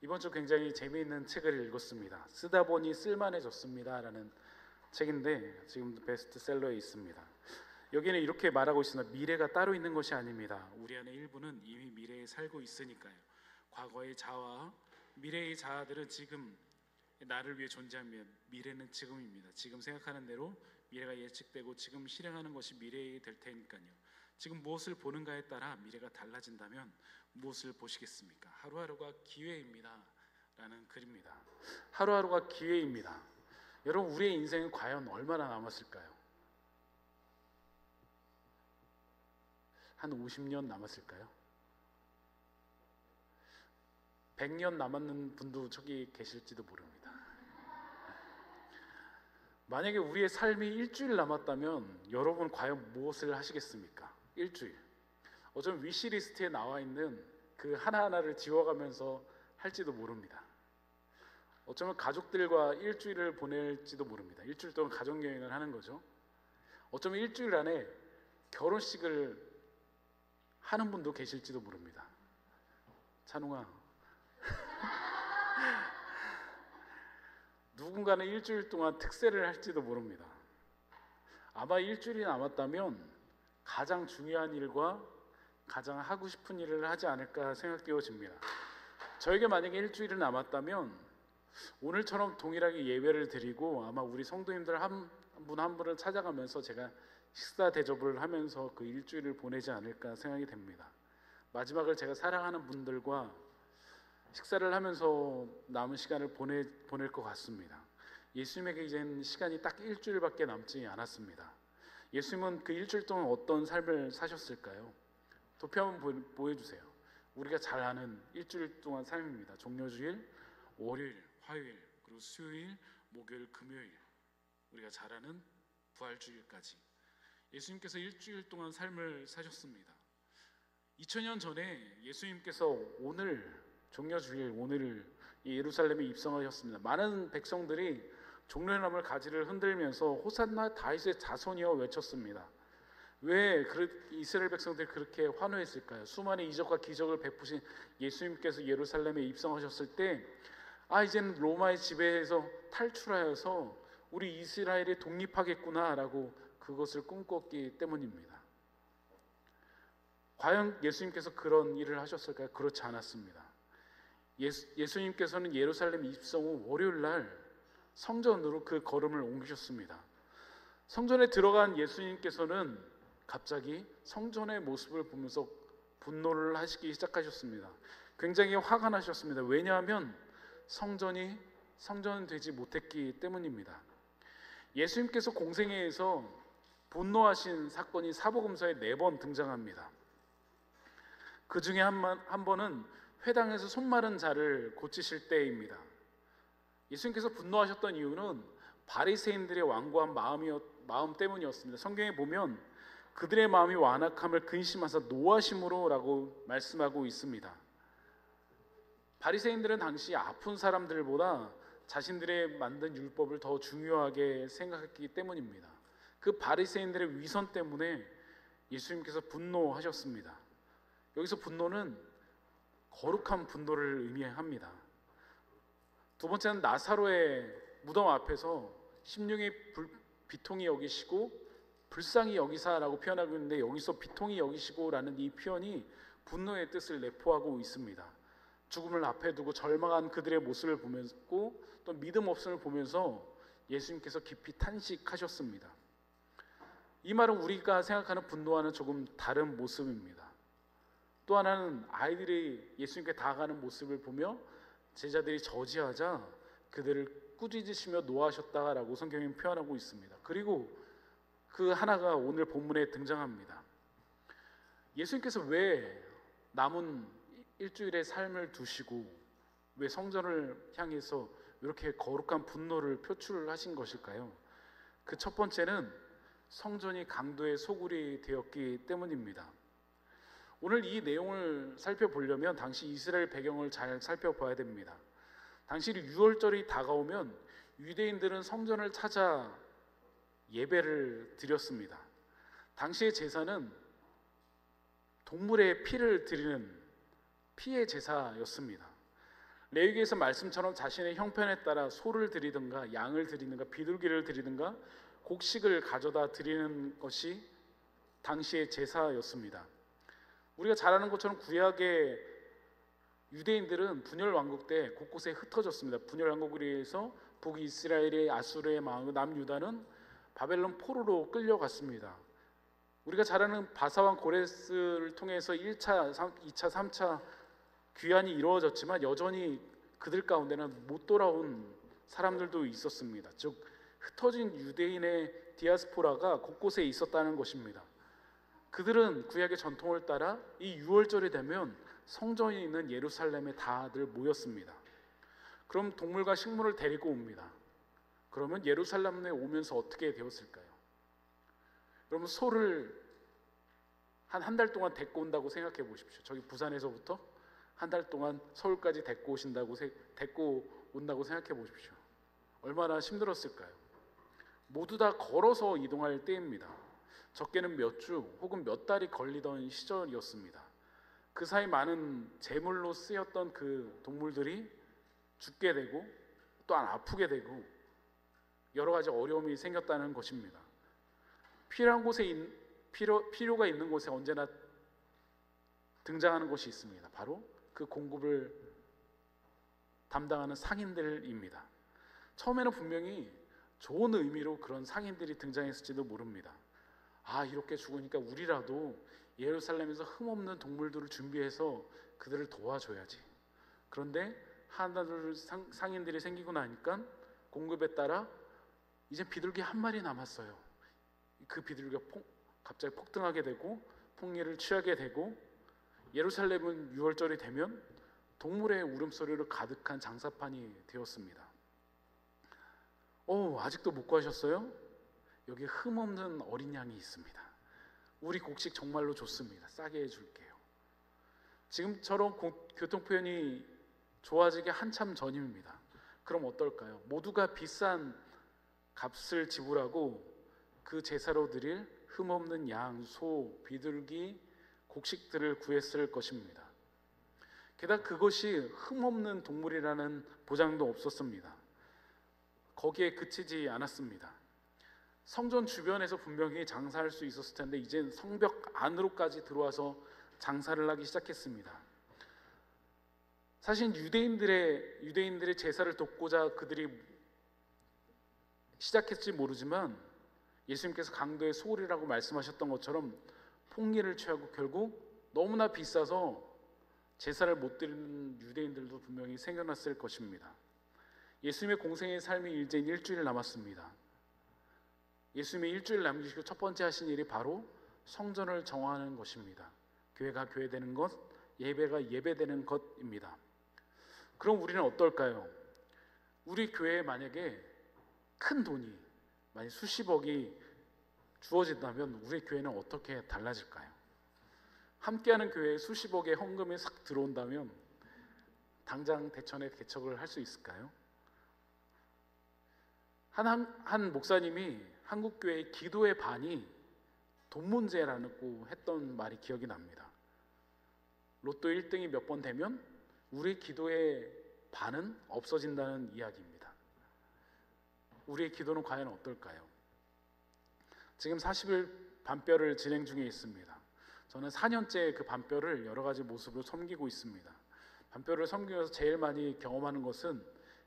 이번 주 굉장히 재미있는 책을 읽었습니다. 쓰다 보니 쓸만해졌습니다 라는 책인데 지금 베스트셀러에 있습니다. 여기는 이렇게 말하고 있습니다. 미래가 따로 있는 것이 아닙니다. 우리 안에 일부는 이미 미래에 살고 있으니까요. 과거의 자아와 미래의 자아들은 지금 나를 위해 존재하면 미래는 지금입니다. 지금 생각하는 대로 미래가 예측되고 지금 실행하는 것이 미래가 될 테니까요. 지금 무엇을 보는가에 따라 미래가 달라진다면 무엇을 보시겠습니까? 하루하루가 기회입니다 라는 글입니다. 하루하루가 기회입니다. 여러분, 우리의 인생은 과연 얼마나 남았을까요? 한 50년 남았을까요? 100년 남았는 분도 저기 계실지도 모릅니다. 만약에 우리의 삶이 일주일 남았다면 여러분 과연 무엇을 하시겠습니까? 일주일. 어쩌면 위시리스트에 나와 있는 그 하나하나를 지워가면서 할지도 모릅니다. 어쩌면 가족들과 일주일을 보낼지도 모릅니다. 일주일 동안 가족여행을 하는 거죠. 어쩌면 일주일 안에 결혼식을 하는 분도 계실지도 모릅니다. 찬웅아, 누군가는 일주일 동안 특세를 할지도 모릅니다. 아마 일주일이 남았다면 가장 중요한 일과 가장 하고 싶은 일을 하지 않을까 생각되어집니다. 저에게 만약에 일주일이 남았다면 오늘처럼 동일하게 예배를 드리고 아마 우리 성도님들 한 분 한 분을 찾아가면서 제가 식사 대접을 하면서 그 일주일을 보내지 않을까 생각이 됩니다. 마지막을 제가 사랑하는 분들과 식사를 하면서 남은 시간을 보낼 것 같습니다. 예수님에게 이제는 시간이 딱 일주일밖에 남지 않았습니다. 예수님은 그 일주일 동안 어떤 삶을 사셨을까요? 도표 한번 보여주세요. 우리가 잘 아는 일주일 동안 삶입니다. 종려주일, 월요일, 화요일, 그리고 수요일, 목요일, 금요일, 우리가 잘 아는 부활주일까지 예수님께서 일주일 동안 삶을 사셨습니다. 2000년 전에 예수님께서 오늘 종려주일, 오늘 예루살렘에 입성하셨습니다. 많은 백성들이 종려나물 가지를 흔들면서 호산나 다윗의 자손이여 외쳤습니다. 왜 이스라엘 백성들이 그렇게 환호했을까요? 수많은 이적과 기적을 베푸신 예수님께서 예루살렘에 입성하셨을 때 이제는 로마의 지배에서 탈출하여서 우리 이스라엘이 독립하겠구나라고 그것을 꿈꿨기 때문입니다. 과연 예수님께서 그런 일을 하셨을까요? 그렇지 않았습니다. 예수님께서는 예루살렘 입성 후 월요일 날 성전으로 그 걸음을 옮기셨습니다. 성전에 들어간 예수님께서는 갑자기 성전의 모습을 보면서 분노를 하시기 시작하셨습니다. 굉장히 화가 나셨습니다. 왜냐하면 성전이 되지 못했기 때문입니다. 예수님께서 공생애에서 분노하신 사건이 사복음서에 4번 등장합니다. 그 중에 한 번은 회당에서 손 마른 자를 고치실 때입니다. 예수님께서 분노하셨던 이유는 바리새인들의 완고한 마음 때문이었습니다. 성경에 보면 그들의 마음이 완악함을 근심하사 노하심으로 라고 말씀하고 있습니다. 바리새인들은 당시 아픈 사람들보다 자신들의 만든 율법을 더 중요하게 생각했기 때문입니다. 그 바리새인들의 위선 때문에 예수님께서 분노하셨습니다. 여기서 분노는 거룩한 분노를 의미합니다. 두 번째는 나사로의 무덤 앞에서 심령의 비통이 여기시고 불쌍히 여기사라고 표현하고 있는데, 여기서 비통이 여기시고라는 이 표현이 분노의 뜻을 내포하고 있습니다. 죽음을 앞에 두고 절망한 그들의 모습을 보면서 또 믿음 없음을 보면서 예수님께서 깊이 탄식하셨습니다. 이 말은 우리가 생각하는 분노와는 조금 다른 모습입니다. 또 하나는 아이들이 예수님께 다가가는 모습을 보며 제자들이 저지하자 그들을 꾸짖으시며 노하셨다라고 성경이 표현하고 있습니다. 그리고 그 하나가 오늘 본문에 등장합니다. 예수님께서 왜 남은 일주일의 삶을 두시고 왜 성전을 향해서 이렇게 거룩한 분노를 표출하신 것일까요? 그 첫 번째는 성전이 강도의 소굴이 되었기 때문입니다. 오늘 이 내용을 살펴보려면 당시 이스라엘 배경을 잘 살펴봐야 됩니다. 당시 유월절이 다가오면 유대인들은 성전을 찾아 예배를 드렸습니다. 당시의 제사는 동물의 피를 드리는 피의 제사였습니다. 레위기에서 말씀처럼 자신의 형편에 따라 소를 드리든가 양을 드리든가 비둘기를 드리든가 곡식을 가져다 드리는 것이 당시의 제사였습니다. 우리가 잘 아는 것처럼 구약의 유대인들은 분열 왕국 때 곳곳에 흩어졌습니다. 분열 왕국에 의해서 북이스라엘의 아수르의 망하고 남유다는 바벨론 포로로 끌려갔습니다. 우리가 잘 아는 바사왕 고레스를 통해서 1차, 2차, 3차 귀환이 이루어졌지만 여전히 그들 가운데는 못 돌아온 사람들도 있었습니다. 즉 흩어진 유대인의 디아스포라가 곳곳에 있었다는 것입니다. 그들은 구약의 전통을 따라 이 6월절이 되면 성전이 있는 예루살렘에 다들 모였습니다. 그럼 동물과 식물을 데리고 옵니다. 그러면 예루살렘에 오면서 어떻게 되었을까요? 여러분, 소를 한 달 동안 데리고 온다고 생각해 보십시오. 저기 부산에서부터 한 달 동안 서울까지 데리고 온다고 생각해 보십시오. 얼마나 힘들었을까요? 모두 다 걸어서 이동할 때입니다. 적게는 몇 주 혹은 몇 달이 걸리던 시절이었습니다. 그 사이 많은 제물로 쓰였던 그 동물들이 죽게 되고 또한 아프게 되고 여러 가지 어려움이 생겼다는 것입니다. 필요가 있는 곳에 언제나 등장하는 것이 있습니다. 바로 그 공급을 담당하는 상인들입니다. 처음에는 분명히 좋은 의미로 그런 상인들이 등장했을지도 모릅니다. 이렇게 죽으니까 우리라도 예루살렘에서 흠없는 동물들을 준비해서 그들을 도와줘야지. 그런데 하나둘 상인들이 생기고 나니까 공급에 따라 이제 비둘기 한 마리 남았어요. 그 비둘기가 갑자기 폭등하게 되고 폭리를 취하게 되고 예루살렘은 6월절이 되면 동물의 울음소리로 가득한 장사판이 되었습니다. 아직도 못 구하셨어요? 여기 흠없는 어린 양이 있습니다. 우리 곡식 정말로 좋습니다. 싸게 해줄게요. 지금처럼 교통편이 좋아지기 한참 전입니다. 그럼 어떨까요? 모두가 비싼 값을 지불하고 그 제사로 드릴 흠없는 양, 소, 비둘기, 곡식들을 구했을 것입니다. 게다가 그것이 흠없는 동물이라는 보장도 없었습니다. 거기에 그치지 않았습니다. 성전 주변에서 분명히 장사할 수 있었을 텐데 이젠 성벽 안으로까지 들어와서 장사를 하기 시작했습니다. 사실 유대인들의 제사를 돕고자 그들이 시작했을지 모르지만 예수님께서 강도의 소홀이라고 말씀하셨던 것처럼 폭리를 취하고 결국 너무나 비싸서 제사를 못 드리는 유대인들도 분명히 생겨났을 것입니다. 예수님의 공생의 삶이 이제 일주일 남았습니다. 예수님이 일주일 남기시고 첫 번째 하신 일이 바로 성전을 정화하는 것입니다. 교회가 교회되는 것, 예배가 예배되는 것입니다. 그럼 우리는 어떨까요? 우리 교회에 만약에 큰 돈이 만약 수십억이 주어진다면 우리 교회는 어떻게 달라질까요? 함께하는 교회에 수십억의 헌금이 싹 들어온다면 당장 대천에 개척을 할 수 있을까요? 한 목사님이 한국 교회의 기도의 반이 돈 문제라고 했던 말이 기억이 납니다. 로또 1등이 몇 번 되면 우리 기도의 반은 없어진다는 이야기입니다. 우리의 기도는 과연 어떨까요? 지금 40일 반뼈를 진행 중에 있습니다. 저는 4년째 그 반뼈를 여러 가지 모습으로 섬기고 있습니다. 반뼈를 섬기면서 제일 많이 경험하는 것은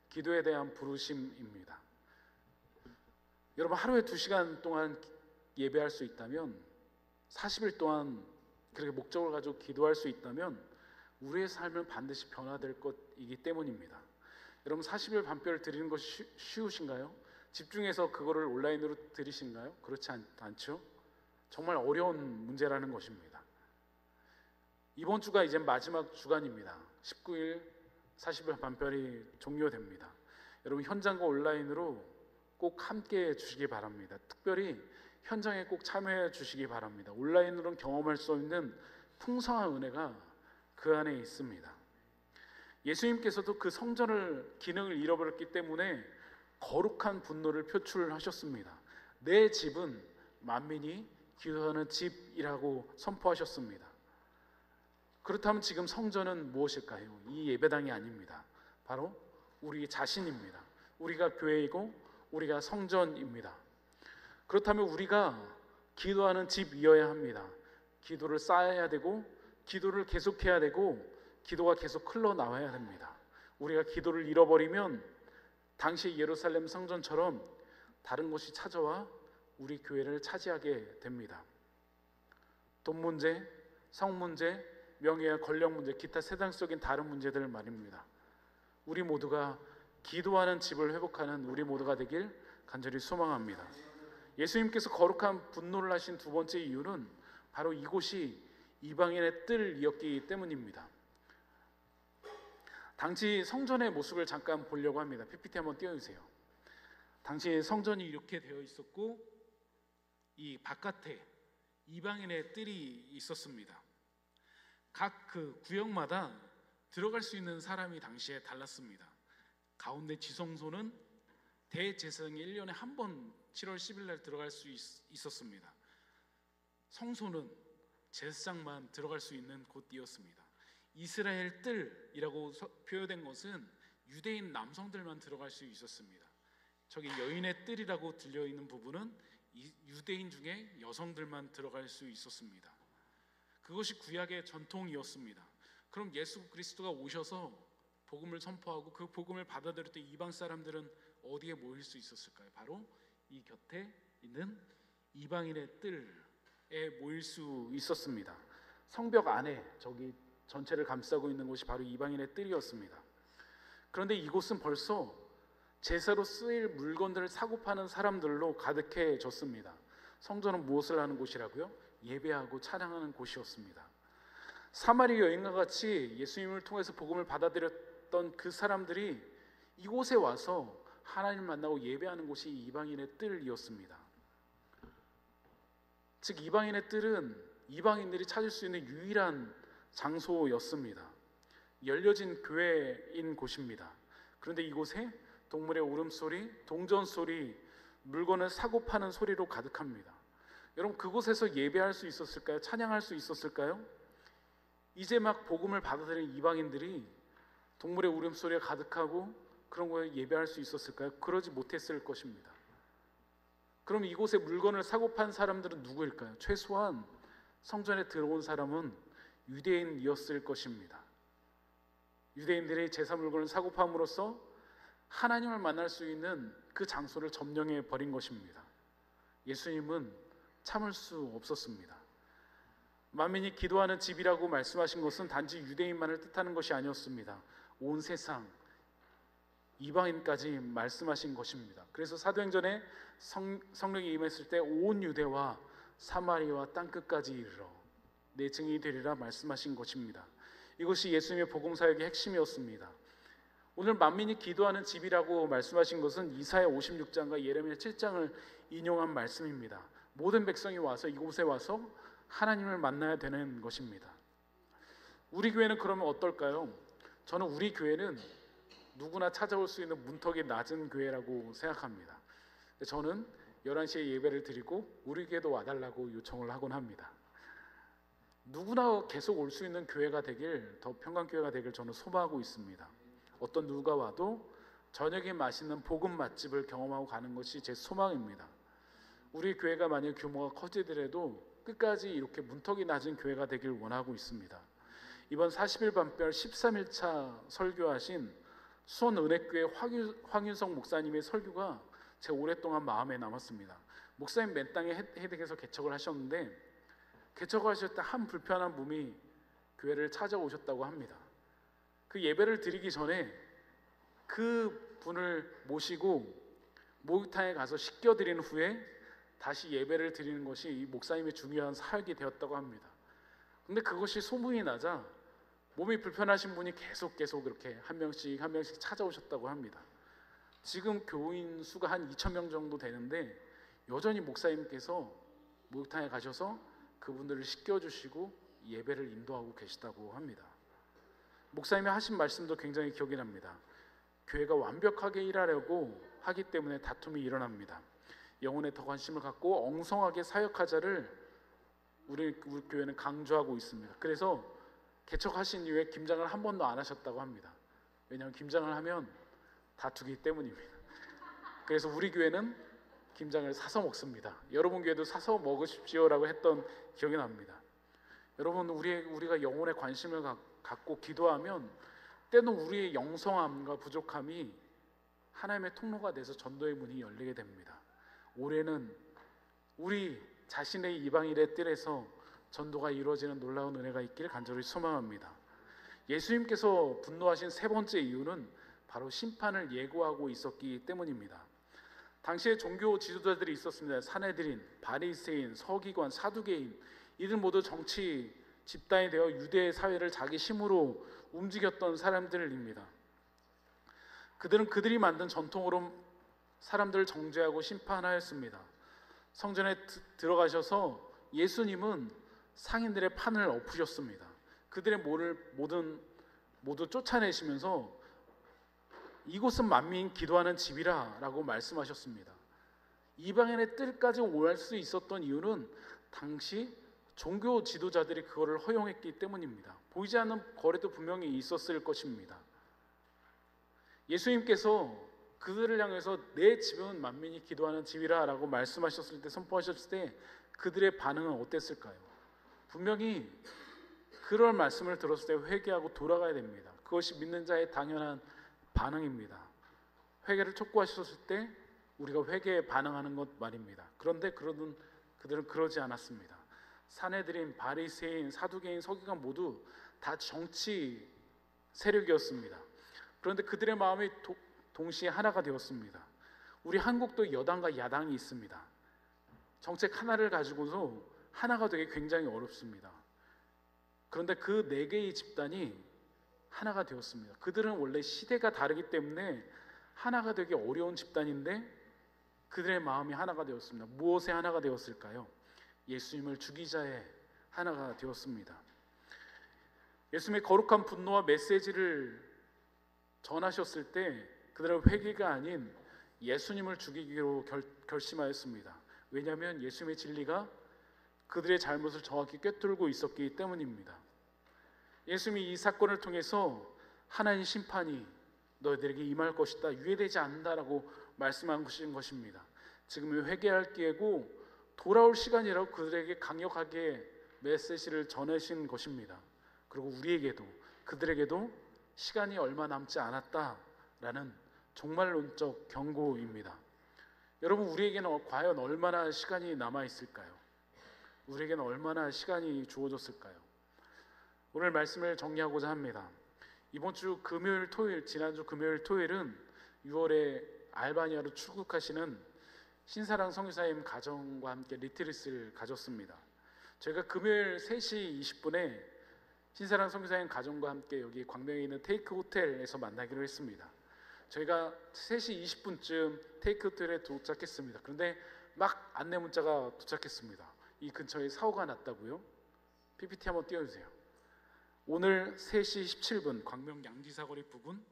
기도에 대한 부르심입니다. 여러분, 하루에 2시간 동안 예배할 수 있다면 40일 동안 그렇게 목적을 가지고 기도할 수 있다면 우리의 삶은 반드시 변화될 것이기 때문입니다. 여러분, 40일 반뼈를 드리는 것이 쉬우신가요? 집중해서 그거를 온라인으로 드리신가요? 그렇지 않죠? 정말 어려운 문제라는 것입니다. 이번 주가 이제 마지막 주간입니다. 19일 40일 반뼈이 종료됩니다. 여러분, 현장과 온라인으로 꼭 함께 해 주시기 바랍니다. 특별히 현장에 꼭 참여해 주시기 바랍니다. 온라인으로는 경험할 수 없는 풍성한 은혜가 그 안에 있습니다. 예수님께서도 그 성전을 기능을 잃어버렸기 때문에 거룩한 분노를 표출하셨습니다. 내 집은 만민이 기도하는 집이라고 선포하셨습니다. 그렇다면 지금 성전은 무엇일까요? 이 예배당이 아닙니다. 바로 우리 자신입니다. 우리가 교회이고 우리가 성전입니다. 그렇다면 우리가 기도하는 집이어야 합니다. 기도를 쌓아야 되고 기도를 계속해야 되고 기도가 계속 흘러나와야 됩니다. 우리가 기도를 잃어버리면 당시 예루살렘 성전처럼 다른 곳이 찾아와 우리 교회를 차지하게 됩니다. 돈 문제, 성 문제, 명예와 권력 문제, 기타 세상적인 다른 문제들 말입니다. 우리 모두가 기도하는 집을 회복하는 우리 모두가 되길 간절히 소망합니다. 예수님께서 거룩한 분노를 하신 두 번째 이유는 바로 이곳이 이방인의 뜰이었기 때문입니다. 당시 성전의 모습을 잠깐 보려고 합니다. PPT 한번 띄워주세요. 당시 성전이 이렇게 되어 있었고 이 바깥에 이방인의 뜰이 있었습니다. 각 그 구역마다 들어갈 수 있는 사람이 당시에 달랐습니다. 가운데 지성소는 대제사장이 1년에 한 번 7월 10일 날 들어갈 수 있었습니다. 성소는 제사장만 들어갈 수 있는 곳이었습니다. 이스라엘 뜰이라고 표현된 것은 유대인 남성들만 들어갈 수 있었습니다. 저기 여인의 뜰이라고 들려있는 부분은 유대인 중에 여성들만 들어갈 수 있었습니다. 그것이 구약의 전통이었습니다. 그럼 예수 그리스도가 오셔서 복음을 선포하고 그 복음을 받아들일 때 이방 사람들은 어디에 모일 수 있었을까요? 바로 이 곁에 있는 이방인의 뜰에 모일 수 있었습니다. 성벽 안에 저기 전체를 감싸고 있는 곳이 바로 이방인의 뜰이었습니다. 그런데 이곳은 벌써 제사로 쓰일 물건들을 사고 파는 사람들로 가득해졌습니다. 성전은 무엇을 하는 곳이라고요? 예배하고 찬양하는 곳이었습니다. 사마리 여인과 같이 예수님을 통해서 복음을 받아들였던 그 사람들이 이곳에 와서 하나님을 만나고 예배하는 곳이 이방인의 뜰이었습니다. 즉 이방인의 뜰은 이방인들이 찾을 수 있는 유일한 장소였습니다. 열려진 교회인 곳입니다. 그런데 이곳에 동물의 울음소리, 동전소리, 물건을 사고 파는 소리로 가득합니다. 여러분 그곳에서 예배할 수 있었을까요? 찬양할 수 있었을까요? 이제 막 복음을 받아들인 이방인들이 동물의 울음소리가 가득하고 그런 거에 예배할 수 있었을까요? 그러지 못했을 것입니다. 그럼 이곳에 물건을 사고 판 사람들은 누구일까요? 최소한 성전에 들어온 사람은 유대인이었을 것입니다. 유대인들이 제사 물건을 사고 함으로써 하나님을 만날 수 있는 그 장소를 점령해 버린 것입니다. 예수님은 참을 수 없었습니다. 만민이 기도하는 집이라고 말씀하신 것은 단지 유대인만을 뜻하는 것이 아니었습니다. 온 세상 이방인까지 말씀하신 것입니다. 그래서 사도행전에 성령이 임했을 때 온 유대와 사마리아와 땅끝까지 이르러 내 증인이 되리라 말씀하신 것입니다. 이것이 예수님의 복음 사역의 핵심이었습니다. 오늘 만민이 기도하는 집이라고 말씀하신 것은 이사야 56장과 예레미야 7장을 인용한 말씀입니다. 모든 백성이 와서 이곳에 와서 하나님을 만나야 되는 것입니다. 우리 교회는 그러면 어떨까요? 저는 우리 교회는 누구나 찾아올 수 있는 문턱이 낮은 교회라고 생각합니다. 저는 11시에 예배를 드리고 우리 교회도 와달라고 요청을 하곤 합니다. 누구나 계속 올 수 있는 교회가 되길, 더 평강교회가 되길 저는 소망하고 있습니다. 어떤 누가 와도 저녁에 맛있는 복음 맛집을 경험하고 가는 것이 제 소망입니다. 우리 교회가 만약 규모가 커지더라도 끝까지 이렇게 문턱이 낮은 교회가 되길 원하고 있습니다. 이번 40일 밤별 13일차 설교하신 수원은혜교회 황윤성 목사님의 설교가 제 오랫동안 마음에 남았습니다. 목사님 맨 땅에 헤드에서 개척을 하셨는데 개척을 하실 때 한 불편한 분이 교회를 찾아오셨다고 합니다. 그 예배를 드리기 전에 그 분을 모시고 목욕탕에 가서 씻겨드린 후에 다시 예배를 드리는 것이 이 목사님의 중요한 사역이 되었다고 합니다. 근데 그것이 소문이 나자 몸이 불편하신 분이 계속 이렇게 한 명씩 찾아오셨다고 합니다. 지금 교인 수가 한 2,000명 정도 되는데 여전히 목사님께서 목욕탕에 가셔서 그분들을 씻겨주시고 예배를 인도하고 계시다고 합니다. 목사님이 하신 말씀도 굉장히 기억이 납니다. 교회가 완벽하게 일하려고 하기 때문에 다툼이 일어납니다. 영혼에 더 관심을 갖고 엉성하게 사역하자를 우리 교회는 강조하고 있습니다. 그래서 개척하신 이후에 김장을 한 번도 안 하셨다고 합니다. 왜냐하면 김장을 하면 다투기 때문입니다. 그래서 우리 교회는 김장을 사서 먹습니다. 여러분 교회도 사서 먹으십시오라고 했던 기억이 납니다. 여러분, 우리가 영혼에 관심을 갖고 기도하면 때는 우리의 영성함과 부족함이 하나님의 통로가 돼서 전도의 문이 열리게 됩니다. 올해는 우리 자신의 이방인의 뜰에서 전도가 이루어지는 놀라운 은혜가 있기를 간절히 소망합니다. 예수님께서 분노하신 세 번째 이유는 바로 심판을 예고하고 있었기 때문입니다. 당시에 종교 지도자들이 있었습니다. 산헤드린, 바리새인, 서기관, 사두개인, 이들 모두 정치 집단이 되어 유대 사회를 자기 힘으로 움직였던 사람들입니다. 그들은 그들이 만든 전통으로 사람들을 정죄하고 심판하였습니다. 성전에 들어가셔서 예수님은 상인들의 판을 엎으셨습니다. 그들의 모두 쫓아내시면서 이곳은 만민 기도하는 집이라 라고 말씀하셨습니다. 이방인의 뜰까지 올 수 있었던 이유는 당시 종교 지도자들이 그거를 허용했기 때문입니다. 보이지 않는 거래도 분명히 있었을 것입니다. 예수님께서 그들을 향해서 내 집은 만민이 기도하는 집이라 라고 말씀하셨을 때, 선포하셨을 때 그들의 반응은 어땠을까요? 분명히 그런 말씀을 들었을 때 회개하고 돌아가야 됩니다. 그것이 믿는 자의 당연한 반응입니다. 회개를 촉구하셨을 때 우리가 회개에 반응하는 것 말입니다. 그런데 그들은 그러지 않았습니다. 산헤드린, 바리새인, 사두개인, 서기관 모두 다 정치 세력이었습니다. 그런데 그들의 마음이 동시에 하나가 되었습니다. 우리 한국도 여당과 야당이 있습니다. 정책 하나를 가지고도 하나가 되기 굉장히 어렵습니다. 그런데 그 네 개의 집단이 하나가 되었습니다. 그들은 원래 시대가 다르기 때문에 하나가 되기 어려운 집단인데 그들의 마음이 하나가 되었습니다. 무엇에 하나가 되었을까요? 예수님을 죽이자에 하나가 되었습니다. 예수님의 거룩한 분노와 메시지를 전하셨을 때 그들은 회개가 아닌 예수님을 죽이기로 결심하였습니다. 왜냐하면 예수님의 진리가 그들의 잘못을 정확히 꿰뚫고 있었기 때문입니다. 예수님이 이 사건을 통해서 하나님 심판이 너희들에게 임할 것이다, 유예되지 않는다라고 말씀하신 것입니다. 지금은 회개할 기회고 돌아올 시간이라고 그들에게 강력하게 메시지를 전하신 것입니다. 그리고 우리에게도, 그들에게도 시간이 얼마 남지 않았다라는 종말론적 경고입니다. 여러분, 우리에게는 과연 얼마나 시간이 남아 있을까요? 우리에게는 얼마나 시간이 주어졌을까요? 오늘 말씀을 정리하고자 합니다. 이번 주 금요일, 토요일, 지난주 금요일, 토요일은 6월에 알바니아로 출국하시는 신사랑 선교사님 가정과 함께 리트릿을 가졌습니다. 저희가 금요일 3시 20분에 신사랑 선교사님 가정과 함께 여기 광명에 있는 테이크 호텔에서 만나기로 했습니다. 저희가 3시 20분쯤 테이크 호텔에 도착했습니다. 그런데 막 안내 문자가 도착했습니다. 이 근처에 사고가 났다고요? PPT 한번 띄워주세요. 오늘 3시 17분 광명 양지사거리 부근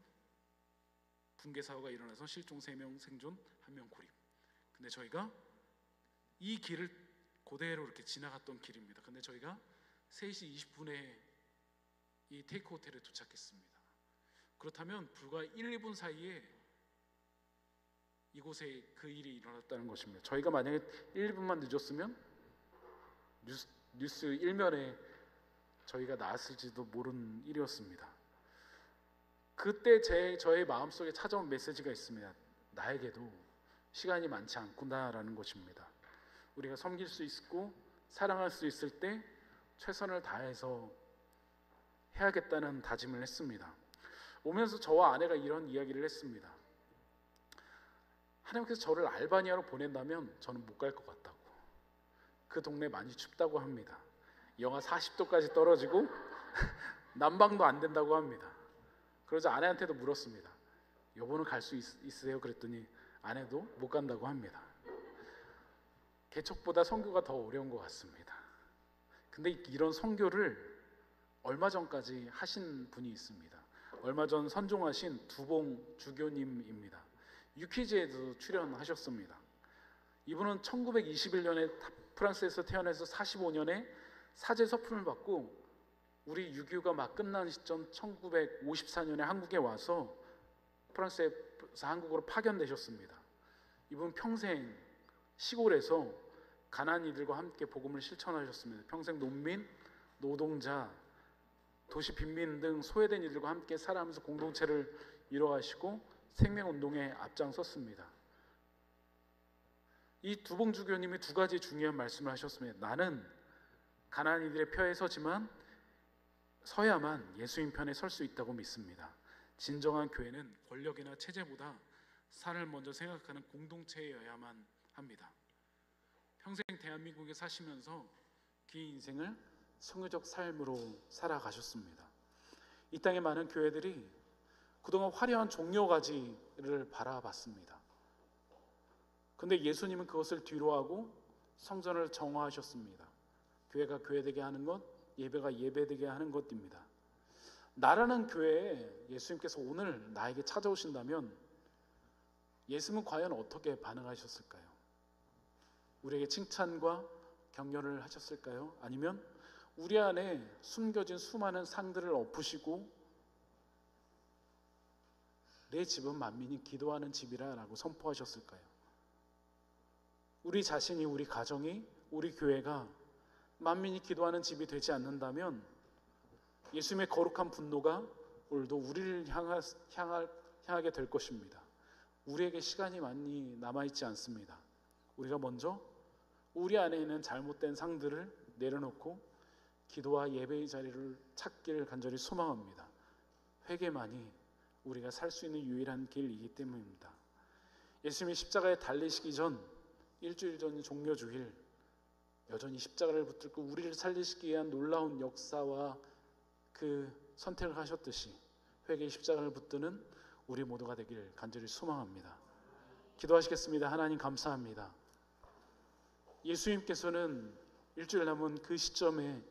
붕괴 사고가 일어나서 실종 3명, 생존 1명 고립. 근데 저희가 이 길을 그대로 이렇게 지나갔던 길입니다. 근데 저희가 3시 20분에 이 테이크 호텔에 도착했습니다. 그렇다면 불과 1, 2분 사이에 이곳에 그 일이 일어났다는 것입니다. 저희가 만약에 1, 2분만 늦었으면 뉴스 일면에 저희가 나왔을지도 모르는 일이었습니다. 그때 저의 마음속에 찾아온 메시지가 있습니다. 나에게도 시간이 많지 않구나라는 것입니다. 우리가 섬길 수 있고 사랑할 수 있을 때 최선을 다해서 해야겠다는 다짐을 했습니다. 오면서 저와 아내가 이런 이야기를 했습니다. 하나님께서 저를 알바니아로 보낸다면 저는 못 갈 것 같다고. 그 동네 많이 춥다고 합니다. 영하 40도까지 떨어지고 난방도 안 된다고 합니다. 그러자 아내한테도 물었습니다. 여보는 갈 수 있으세요? 그랬더니 아내도 못 간다고 합니다. 개척보다 선교가 더 어려운 것 같습니다. 근데 이런 선교를 얼마 전까지 하신 분이 있습니다. 얼마 전 선종하신 두봉 주교님입니다. 유퀴즈에도 출연하셨습니다. 이분은 1921년에 프랑스에서 태어나서 45년에 사제 서품을 받고 우리 6.25가 막 끝난 시점 1954년에 한국에 와서 프랑스에서 한국으로 파견되셨습니다. 이분 평생 시골에서 가난이들과 함께 복음을 실천하셨습니다. 평생 농민, 노동자, 도시 빈민 등 소외된 이들과 함께 살아가면서 공동체를 이뤄가시고 생명운동에 앞장섰습니다. 이 두봉주 교님이 두 가지 중요한 말씀을 하셨습니다. 나는 가난이들의 편에 서야만 예수님 편에 설 수 있다고 믿습니다. 진정한 교회는 권력이나 체제보다 살을 먼저 생각하는 공동체여야만 합니다. 평생 대한민국에 사시면서 긴 인생을 성교적 삶으로 살아가셨습니다. 이 땅의 많은 교회들이 그동안 화려한 종려가지를 바라봤습니다. 근데 예수님은 그것을 뒤로하고 성전을 정화하셨습니다. 교회가 교회되게 하는 것, 예배가 예배되게 하는 것입니다. 나라는 교회에 예수님께서 오늘 나에게 찾아오신다면 예수님은 과연 어떻게 반응하셨을까요? 우리에게 칭찬과 격려를 하셨을까요? 아니면 우리 안에 숨겨진 수많은 상들을 엎으시고 내 집은 만민이 기도하는 집이라 라고 선포하셨을까요? 우리 자신이, 우리 가정이, 우리 교회가 만민이 기도하는 집이 되지 않는다면 예수님의 거룩한 분노가 오늘도 우리를 향하게 될 것입니다. 우리에게 시간이 많이 남아있지 않습니다. 우리가 먼저 우리 안에 있는 잘못된 상들을 내려놓고 기도와 예배의 자리를 찾기를 간절히 소망합니다. 회개만이 우리가 살 수 있는 유일한 길이기 때문입니다. 예수님이 십자가에 달리시기 전 일주일 전 종려주일 여전히 십자가를 붙들고 우리를 살리시기 위한 놀라운 역사와 그 선택을 하셨듯이 회개의 십자가를 붙드는 우리 모두가 되길 간절히 소망합니다. 기도하시겠습니다. 하나님 감사합니다. 예수님께서는 일주일 남은 그 시점에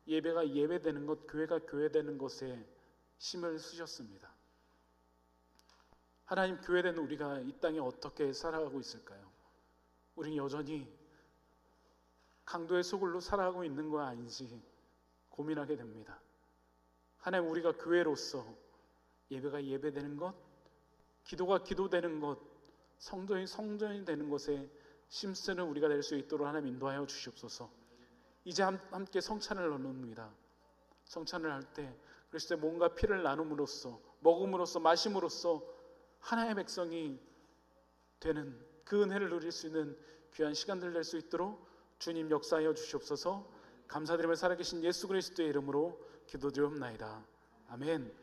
예배가 예배되는 것, 교회가 교회되는 것에 힘을 쓰셨습니다. 하나님, 교회된 우리가 이 땅에 어떻게 살아가고 있을까요? 우리는 여전히 강도의 소굴로 살아가고 있는 거 아닌지 고민하게 됩니다. 하나님, 우리가 교회로서 예배가 예배되는 것, 기도가 기도되는 것, 성전이 성전이 되는 것에 힘쓰는 우리가 될 수 있도록 하나님 인도하여 주시옵소서. 이제 함께 성찬을 나눕니다. 성찬을 할 때 그리스도의 몸과 피를 나눔으로써, 먹음으로써, 마심으로써 하나님의 백성이 되는 그 은혜를 누릴 수 있는 귀한 시간들 될 수 있도록 주님 역사하여 주시옵소서. 감사드리며 살아계신 예수 그리스도의 이름으로 기도드리옵나이다. 아멘.